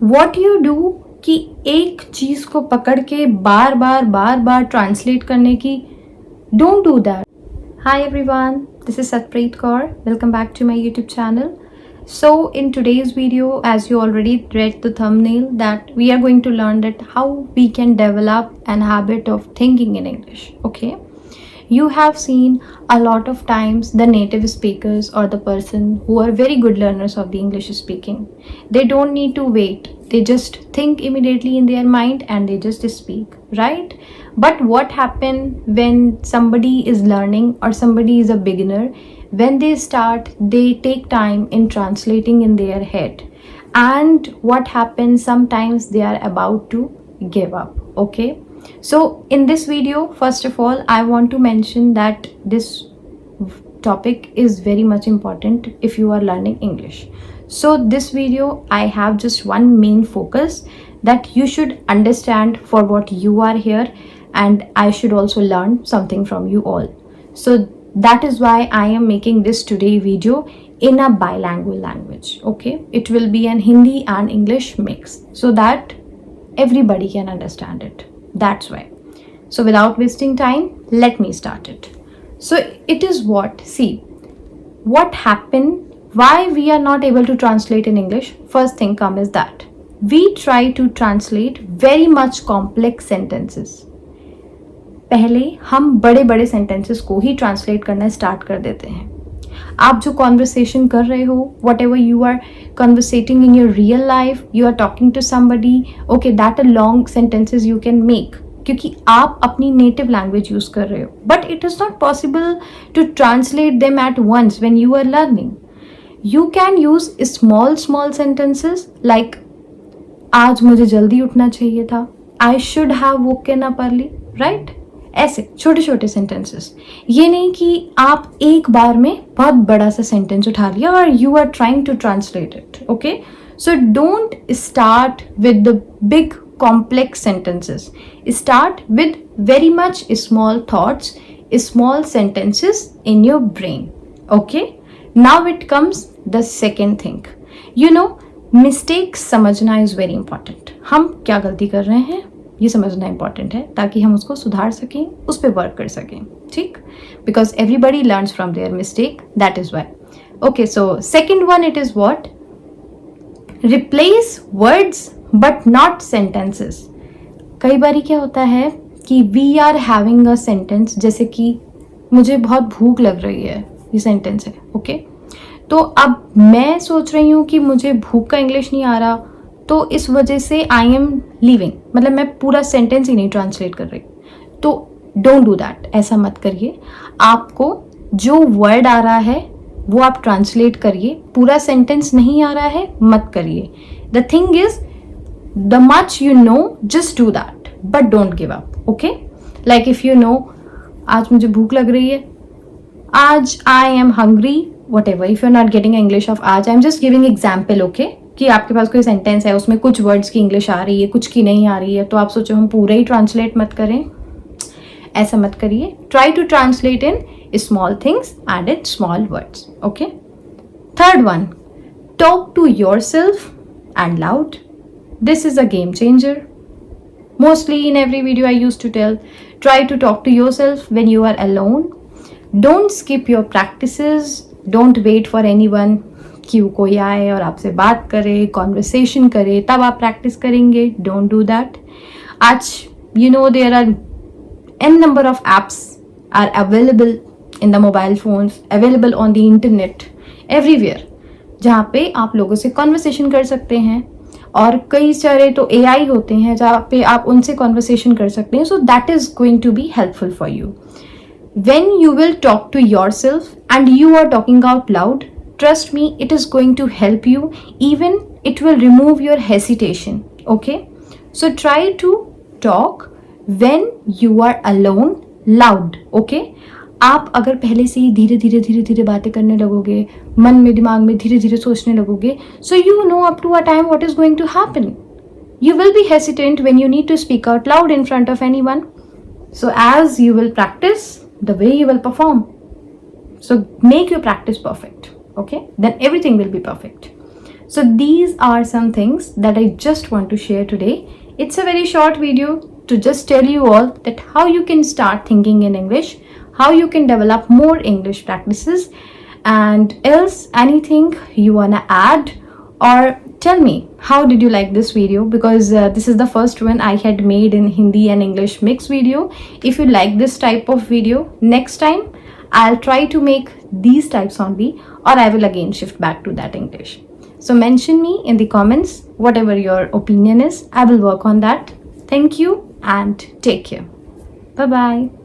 What you do कि एक चीज़ को पकड़ के बार बार ट्रांसलेट करने की, don't do that. Hi everyone, this is Satpreet Kaur. Welcome back to my YouTube channel. So in today's video, as you already read the thumbnail, that we are going to learn that how we can develop an habit of thinking in English. Okay, you have seen a lot of times the native speakers or the person who are very good learners of the English speaking, they don't need to wait, they just think immediately in their mind and they just speak, right? But what happens when somebody is learning or somebody is a beginner, when they start, they take time in translating in their head, and what happens, sometimes they are about to give up. Okay, so in this video, first of all, I want to mention that this topic is very much important if you are learning English. So this video, I have just one main focus, that you should understand for what you are here, and I should also learn something from you all. So that is why I am making this today video in a bilingual language. Okay, it will be an Hindi and English mix so that everybody can understand it. That's why. So without wasting time, let me start it. So it is what happened, why we are not able to translate in English. First thing come is that we try to translate very much complex sentences. पहले हम बड़े बड़े sentences को ही translate करना start कर देते हैं. आप जो कॉन्वर्सेशन कर रहे हो, whatever you are conversating in your real life, you are talking to somebody, okay, that a long sentences you can make, क्योंकि आप अपनी नेटिव लैंग्वेज यूज कर रहे हो. But it is not possible to translate them at once when you are learning. You can use small sentences like आज मुझे जल्दी उठना चाहिए था, I should have woken up early, right? ऐसे छोटे छोटे सेंटेंसेस. ये नहीं कि आप एक बार में बहुत बड़ा सा सेंटेंस उठा लिया और you are trying to translate it. Okay, so don't start with the big complex sentences. Start with very much small thoughts, small sentences in your brain. Okay, now it comes the second thing. You know, mistakes समझना is very important. हम क्या गलती कर रहे हैं ये समझना important है, ताकि हम उसको सुधार सकें, उस पर वर्क कर सकें. ठीक, because everybody learns from their mistake, that is why. Okay, so second one, it is what? Replace words but not sentences. कई बारी क्या होता है कि we are having a sentence, जैसे कि मुझे बहुत भूख लग रही है, ये सेंटेंस है. ओके, तो अब मैं सोच रही हूँ कि मुझे भूख का इंग्लिश नहीं आ रहा, तो इस वजह से आई एम लीविंग, मतलब मैं पूरा सेंटेंस ही नहीं ट्रांसलेट कर रही. तो डोंट डू दैट, ऐसा मत करिए. आपको जो वर्ड आ रहा है वो आप ट्रांसलेट करिए, पूरा सेंटेंस नहीं आ रहा है मत करिए. The thing is, the much you know, just do that, but don't give up. Okay, like if you know आज मुझे भूख लग रही है, आज I am hungry, whatever, if you're not getting English of आज, I'm just giving example. Okay, कि आपके पास कोई सेंटेंस है, उसमें कुछ वर्ड्स की इंग्लिश आ रही है, कुछ की नहीं आ रही है, तो आप सोचो हम पूरा ही ट्रांसलेट मत करें, ऐसा मत करिए. Try to translate in small things and in small words. Okay, third one, talk to yourself and loud. This is a game changer. Mostly in every video I used to tell, try to talk to yourself when you are alone. Don't skip your practices. Don't wait for anyone कि कोई आए और आपसे बात करे, conversation करे, तब आप practice करेंगे. Don't do that. आज you know there are n number of apps are available in the mobile phones, available on the internet, everywhere, जहाँ पे आप लोगों से conversation कर सकते हैं. और कई सारे तो AI होते हैं जहाँ पे आप उनसे कॉन्वर्सेशन कर सकते हैं. So that is going to be helpful for you. When you will talk to yourself and you are talking out loud, trust me, it is going to help you. Even it will remove your hesitation. Okay, so try to talk when you are alone loud. Okay, आप अगर पहले से ही धीरे बातें करने लगोगे, मन में दिमाग में धीरे सोचने लगोगे, so you know up to a time what is going to happen. You will be hesitant when you need to speak out loud in front of anyone. So as you will practice, the way you will perform. So make your practice perfect, okay? Then everything will be perfect. So these are some things that I just want to share today. It's a very short video to just tell you all that how you can start thinking in English, how you can develop more English practices, and else anything you wanna add, or tell me how did you like this video, because this is the first one I had made in Hindi and English mix video. If you like this type of video, next time I'll try to make these types only, or I will again shift back to that English. So mention me in the comments whatever your opinion is. I will work on that. Thank you and take care. Bye bye.